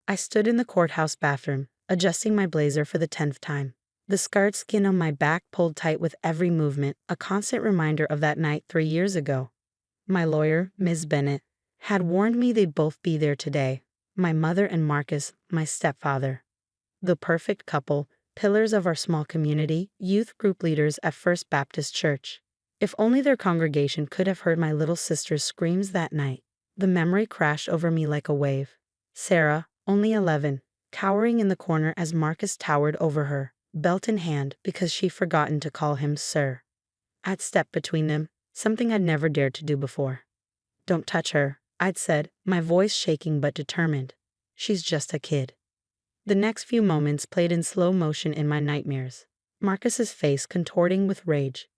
I stood in the courthouse bathroom, adjusting my blazer for the 10th time. The scarred skin on my back pulled tight with every movement, a constant reminder of that night 3 years ago. My lawyer, Ms. Bennett, had warned me they'd both be there today. My mother and Marcus, my stepfather. The perfect couple, pillars of our small community, youth group leaders at First Baptist Church. If only their congregation could have heard my little sister's screams that night. The memory crashed over me like a wave. Sarah, only 11, cowering in the corner as Marcus towered over her, belt in hand, because she'd forgotten to call him sir. I'd stepped between them, something I'd never dared to do before. "Don't touch her," I'd said, my voice shaking but determined. "She's just a kid." The next few moments played in slow motion in my nightmares. Marcus's face contorting with rage.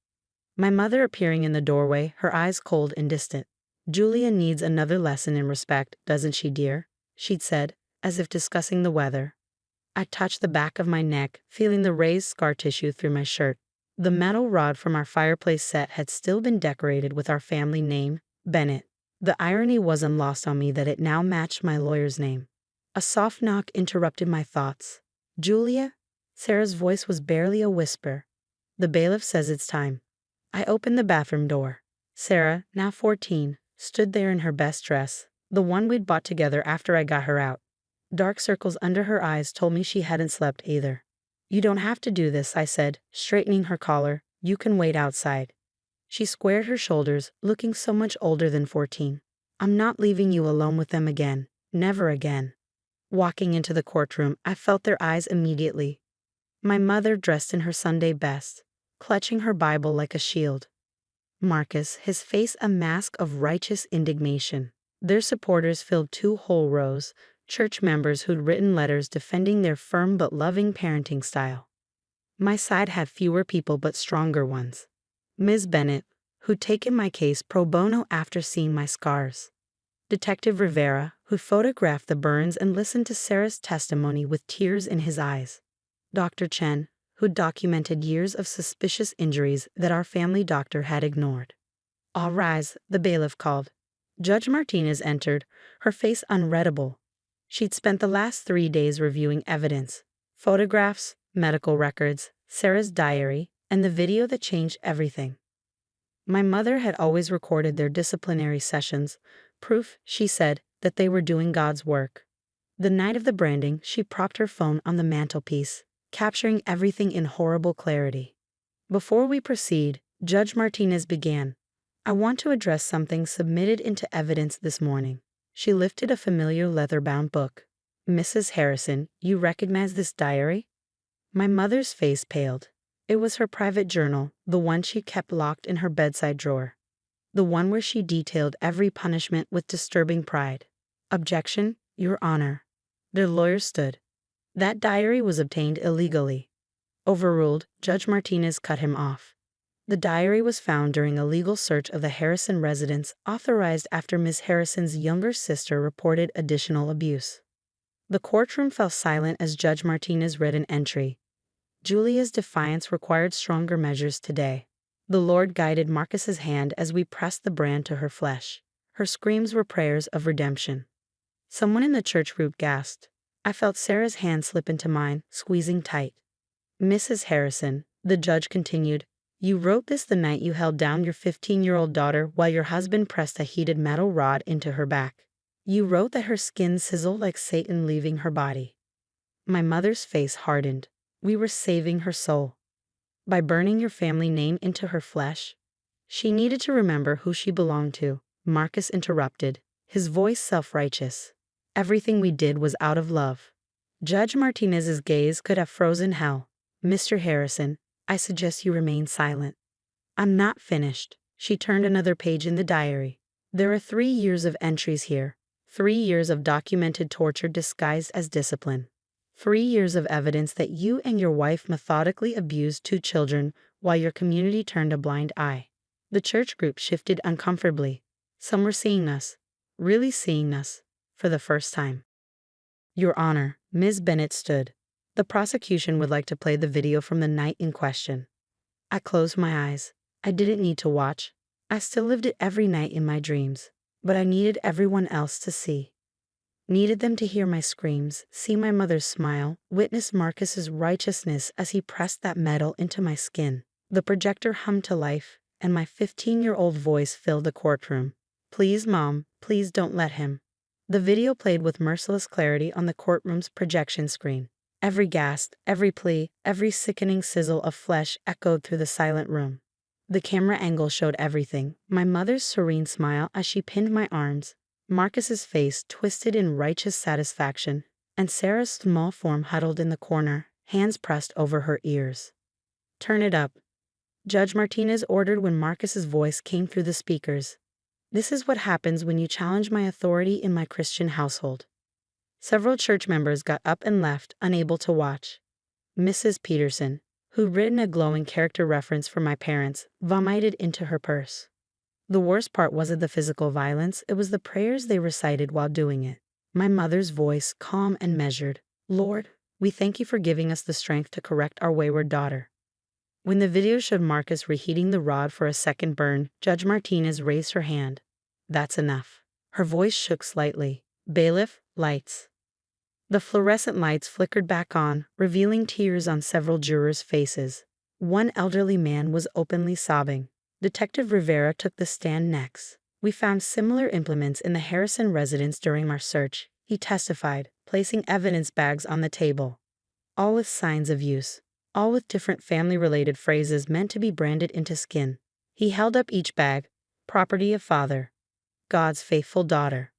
My mother appearing in the doorway, her eyes cold and distant. "Julia needs another lesson in respect, doesn't she, dear?" she'd said, as if discussing the weather. I touched the back of my neck, feeling the raised scar tissue through my shirt. The metal rod from our fireplace set had still been decorated with our family name, Bennett. The irony wasn't lost on me that it now matched my lawyer's name. A soft knock interrupted my thoughts. "Julia?" Sarah's voice was barely a whisper. "The bailiff says it's time." I opened the bathroom door. Sarah, now 14, stood there in her best dress, the one we'd bought together after I got her out. Dark circles under her eyes told me she hadn't slept either. "You don't have to do this," I said, straightening her collar. "You can wait outside." She squared her shoulders, looking so much older than 14. "I'm not leaving you alone with them again. Never again." Walking into the courtroom, I felt their eyes immediately. My mother dressed in her Sunday best, clutching her Bible like a shield. Marcus, his face a mask of righteous indignation. Their supporters filled 2 whole rows, church members who'd written letters defending their firm but loving parenting style. My side had fewer people but stronger ones. Ms. Bennett, who'd taken my case pro bono after seeing my scars. Detective Rivera, who photographed the burns and listened to Sarah's testimony with tears in his eyes. Dr. Chen, who documented years of suspicious injuries that our family doctor had ignored. "All rise," the bailiff called. Judge Martinez entered, her face unreadable. She'd spent the last 3 days reviewing evidence, photographs, medical records, Sarah's diary, and the video that changed everything. My mother had always recorded their disciplinary sessions, proof, she said, that they were doing God's work. The night of the branding, she propped her phone on the mantelpiece, capturing everything in horrible clarity. "Before we proceed," Judge Martinez began, "I want to address something submitted into evidence this morning." She lifted a familiar leather-bound book. "Mrs. Harrison, you recognize this diary?" My mother's face paled. It was her private journal, the one she kept locked in her bedside drawer. The one where she detailed every punishment with disturbing pride. "Objection, Your Honor." Their lawyer stood. "That diary was obtained illegally." Overruled, Judge Martinez cut him off. "The diary was found during a legal search of the Harrison residence, authorized after Ms. Harrison's younger sister reported additional abuse." The courtroom fell silent as Judge Martinez read an entry. "Julia's defiance required stronger measures today." The Lord guided Marcus's hand as we pressed the brand to her flesh. Her screams were prayers of redemption. Someone in the church group gasped. I felt Sarah's hand slip into mine, squeezing tight. "Mrs. Harrison," the judge continued, "you wrote this the night you held down your 15-year-old daughter while your husband pressed a heated metal rod into her back. You wrote that her skin sizzled like Satan leaving her body." My mother's face hardened. "We were saving her soul. By burning your family name into her flesh?" She needed to remember who she belonged to. Marcus interrupted, his voice self-righteous. "Everything we did was out of love." Judge Martinez's gaze could have frozen hell. "Mr. Harrison, I suggest you remain silent." "I'm not finished." She turned another page in the diary. "There are 3 years of entries here. 3 years of documented torture disguised as discipline. 3 years of evidence that you and your wife methodically abused 2 children while your community turned a blind eye." The church group shifted uncomfortably. Some were seeing us, really seeing us, for the first time. "Your Honor," Ms. Bennett stood. "The prosecution would like to play the video from the night in question." I closed my eyes. I didn't need to watch. I still lived it every night in my dreams, but I needed everyone else to see. Needed them to hear my screams, see my mother's smile, witness Marcus's righteousness as he pressed that metal into my skin. The projector hummed to life, and my 15-year-old voice filled the courtroom. Please, Mom, please don't let him. The video played with merciless clarity on the courtroom's projection screen. Every gasp, every plea, every sickening sizzle of flesh echoed through the silent room. The camera angle showed everything: my mother's serene smile as she pinned my arms, Marcus's face twisted in righteous satisfaction, and Sarah's small form huddled in the corner, hands pressed over her ears. "Turn it up," Judge Martinez ordered when Marcus's voice came through the speakers. "This is what happens when you challenge my authority in my Christian household." Several church members got up and left, unable to watch. Mrs. Peterson, who'd written a glowing character reference for my parents, vomited into her purse. The worst part wasn't the physical violence, it was the prayers they recited while doing it. My mother's voice, calm and measured: "Lord, we thank you for giving us the strength to correct our wayward daughter." When the video showed Marcus reheating the rod for a second burn, Judge Martinez raised her hand. "That's enough." Her voice shook slightly. "Bailiff, lights." The fluorescent lights flickered back on, revealing tears on several jurors' faces. One elderly man was openly sobbing. Detective Rivera took the stand next. "We found similar implements in the Harrison residence during our search," he testified, placing evidence bags on the table. "All with signs of use. All with different family-related phrases meant to be branded into skin." He held up each bag: "Property of father. God's faithful daughter.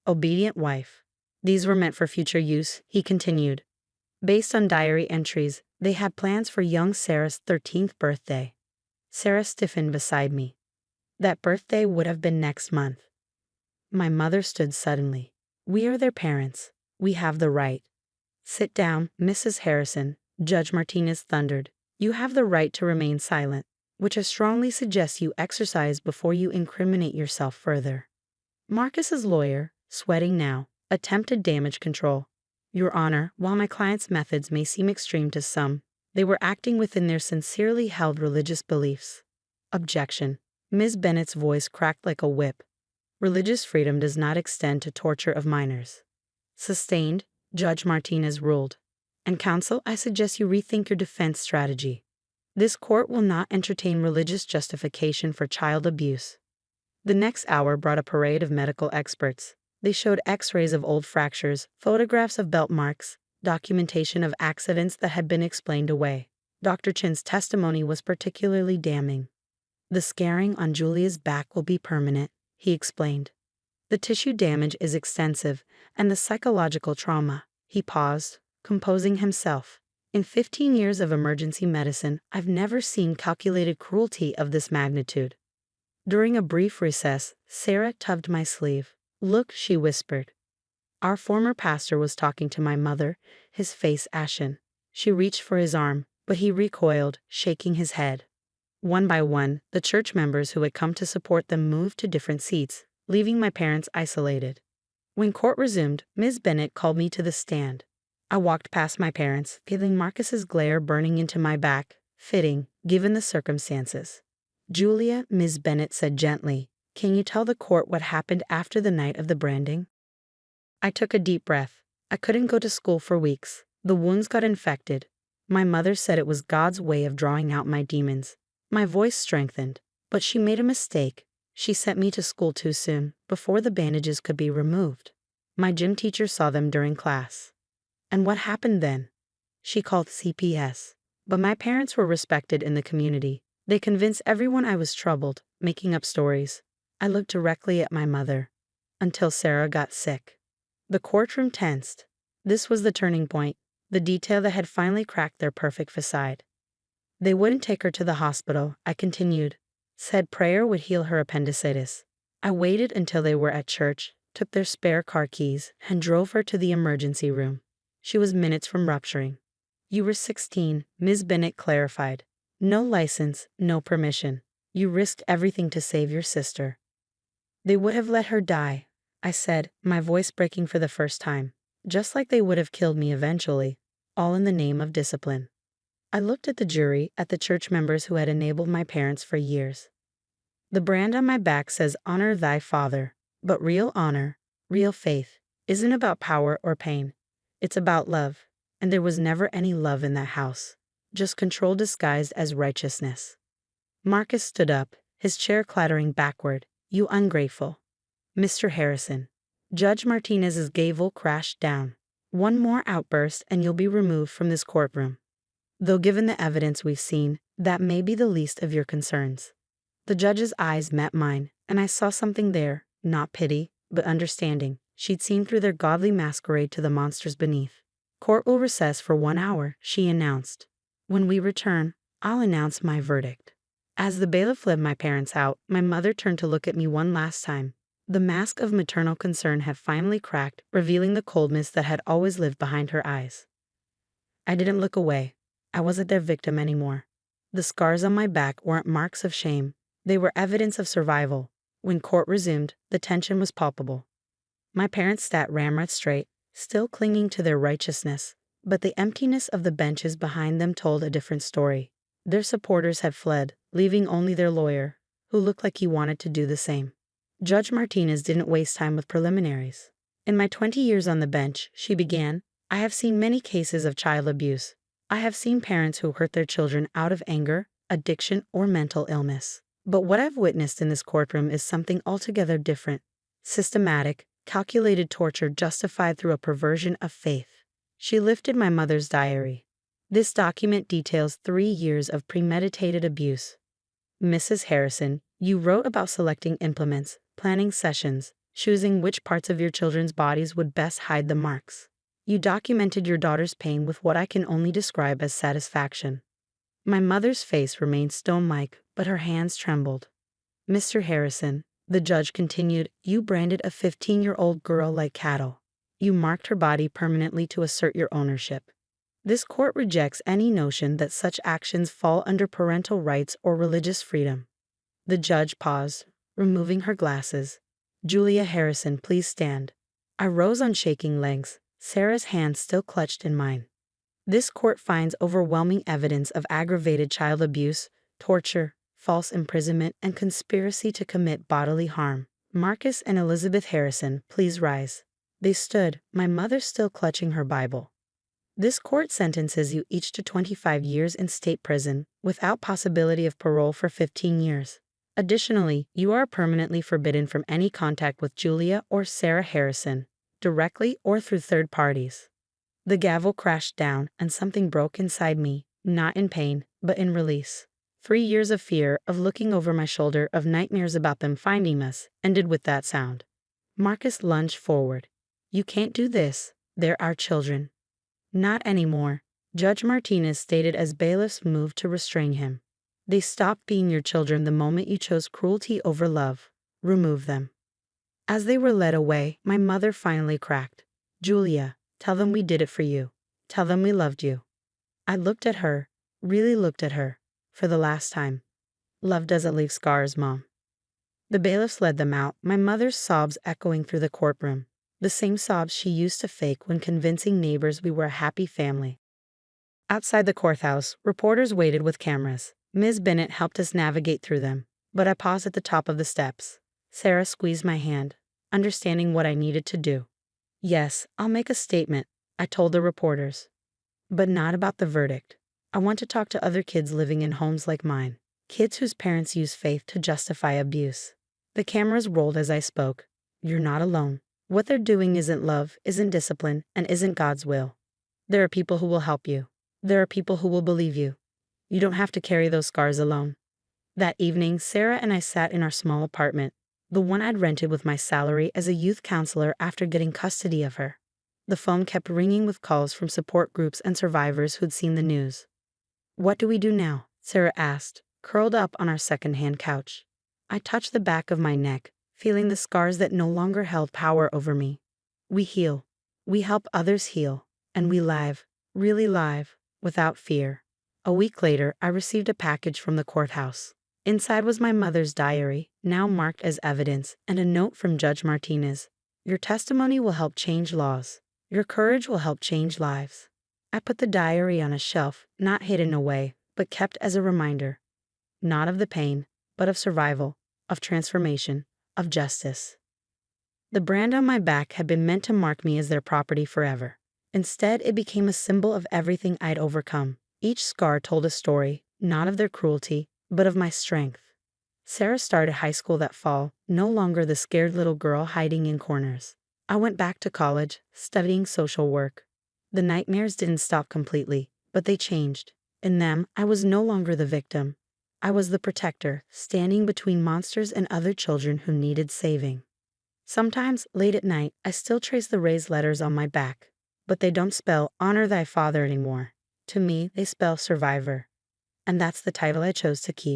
Obedient wife." These were meant for future use, he continued. Based on diary entries, they had plans for young Sarah's 13th birthday. Sarah stiffened beside me. That birthday would have been next month. My mother stood suddenly. "We are their parents. We have the right." "Sit down, Mrs. Harrison," Judge Martinez thundered. "You have the right to remain silent, which I strongly suggest you exercise before you incriminate yourself further." Marcus's lawyer, sweating now, attempted damage control. "Your Honor, while my client's methods may seem extreme to some, they were acting within their sincerely held religious beliefs." Objection. Ms. Bennett's voice cracked like a whip. "Religious freedom does not extend to torture of minors." Sustained, Judge Martinez ruled. "And counsel, I suggest you rethink your defense strategy. This court will not entertain religious justification for child abuse." The next hour brought a parade of medical experts. They showed x-rays of old fractures, photographs of belt marks, documentation of accidents that had been explained away. Dr. Chin's testimony was particularly damning. "The scarring on Julia's back will be permanent," he explained. "The tissue damage is extensive, and the psychological trauma." He paused, composing himself. "In 15 years of emergency medicine, I've never seen calculated cruelty of this magnitude." During a brief recess, Sarah tugged my sleeve. "Look," she whispered. Our former pastor was talking to my mother, his face ashen. She reached for his arm, but he recoiled, shaking his head. One by one, the church members who had come to support them moved to different seats, leaving my parents isolated. When court resumed, Ms. Bennett called me to the stand. I walked past my parents, feeling Marcus's glare burning into my back, fitting, given the circumstances. "Julia," Ms. Bennett said gently, "can you tell the court what happened after the night of the branding?" I took a deep breath. I couldn't go to school for weeks. The wounds got infected. My mother said it was God's way of drawing out my demons. My voice strengthened, but she made a mistake. She sent me to school too soon, before the bandages could be removed. My gym teacher saw them during class. And what happened then? She called CPS. But my parents were respected in the community. They convinced everyone I was troubled, making up stories. I looked directly at my mother. Until Sarah got sick. The courtroom tensed. This was the turning point, the detail that had finally cracked their perfect facade. "They wouldn't take her to the hospital," I continued. "Said prayer would heal her appendicitis. I waited until they were at church, took their spare car keys, and drove her to the emergency room. She was minutes from rupturing." "You were 16, Ms. Bennett clarified. "No license, no permission. You risked everything to save your sister." "They would have let her die," I said, my voice breaking for the first time. "Just like they would have killed me eventually, all in the name of discipline." I looked at the jury, at the church members who had enabled my parents for years. The brand on my back says "Honor thy father," but real honor, real faith, isn't about power or pain. It's about love. And there was never any love in that house. Just control disguised as righteousness. Marcus stood up, his chair clattering backward. You ungrateful. Mr. Harrison. Judge Martinez's gavel crashed down. One more outburst and you'll be removed from this courtroom. Though given the evidence we've seen, that may be the least of your concerns. The judge's eyes met mine, and I saw something there, not pity, but understanding. She'd seen through their godly masquerade to the monsters beneath. Court will recess for 1 hour, she announced. When we return, I'll announce my verdict. As the bailiff led my parents out, my mother turned to look at me one last time. The mask of maternal concern had finally cracked, revealing the coldness that had always lived behind her eyes. I didn't look away. I wasn't their victim anymore. The scars on my back weren't marks of shame. They were evidence of survival. When court resumed, the tension was palpable. My parents sat ramrod straight, still clinging to their righteousness, but the emptiness of the benches behind them told a different story. Their supporters had fled, leaving only their lawyer, who looked like he wanted to do the same. Judge Martinez didn't waste time with preliminaries. In my 20 years on the bench, she began, I have seen many cases of child abuse. I have seen parents who hurt their children out of anger, addiction, or mental illness. But what I've witnessed in this courtroom is something altogether different. Systematic, calculated torture justified through a perversion of faith. She lifted my mother's diary. This document details 3 years of premeditated abuse. Mrs. Harrison, you wrote about selecting implements, planning sessions, choosing which parts of your children's bodies would best hide the marks. You documented your daughter's pain with what I can only describe as satisfaction. My mother's face remained stone-like, but her hands trembled. Mr. Harrison, the judge continued, you branded a 15-year-old girl like cattle. You marked her body permanently to assert your ownership. This court rejects any notion that such actions fall under parental rights or religious freedom. The judge paused, removing her glasses. Julia Harrison, please stand. I rose on shaking legs, Sarah's hand still clutched in mine. This court finds overwhelming evidence of aggravated child abuse, torture, false imprisonment, and conspiracy to commit bodily harm. Marcus and Elizabeth Harrison, please rise. They stood, my mother still clutching her Bible. This court sentences you each to 25 years in state prison, without possibility of parole for 15 years. Additionally, you are permanently forbidden from any contact with Julia or Sarah Harrison, directly or through third parties. The gavel crashed down and something broke inside me, not in pain, but in release. 3 years of fear, of looking over my shoulder, of nightmares about them finding us, ended with that sound. Marcus lunged forward. You can't do this. They're our children. Not anymore, Judge Martinez stated as bailiffs moved to restrain him. They stopped being your children the moment you chose cruelty over love. Remove them. As they were led away, my mother finally cracked. Julia, tell them we did it for you. Tell them we loved you. I looked at her, really looked at her, for the last time. Love doesn't leave scars, Mom. The bailiffs led them out, my mother's sobs echoing through the courtroom. The same sobs she used to fake when convincing neighbors we were a happy family. Outside the courthouse, reporters waited with cameras. Ms. Bennett helped us navigate through them, but I paused at the top of the steps. Sarah squeezed my hand, understanding what I needed to do. Yes, I'll make a statement, I told the reporters. But not about the verdict. I want to talk to other kids living in homes like mine. Kids whose parents use faith to justify abuse. The cameras rolled as I spoke. You're not alone. What they're doing isn't love, isn't discipline, and isn't God's will. There are people who will help you. There are people who will believe you. You don't have to carry those scars alone. That evening, Sarah and I sat in our small apartment, the one I'd rented with my salary as a youth counselor after getting custody of her. The phone kept ringing with calls from support groups and survivors who'd seen the news. What do we do now? Sarah asked, curled up on our second-hand couch. I touched the back of my neck, feeling the scars that no longer held power over me. We heal. We help others heal. And we live, really live, without fear. A week later, I received a package from the courthouse. Inside was my mother's diary, now marked as evidence, and a note from Judge Martinez. Your testimony will help change laws. Your courage will help change lives. I put the diary on a shelf, not hidden away, but kept as a reminder. Not of the pain, but of survival, of transformation, of justice. The brand on my back had been meant to mark me as their property forever. Instead, it became a symbol of everything I'd overcome. Each scar told a story, not of their cruelty, but of my strength. Sarah started high school that fall, no longer the scared little girl hiding in corners. I went back to college, studying social work. The nightmares didn't stop completely, but they changed. In them, I was no longer the victim. I was the protector, standing between monsters and other children who needed saving. Sometimes, late at night, I still trace the raised letters on my back. But they don't spell honor thy father anymore. To me, they spell survivor. And that's the title I chose to keep.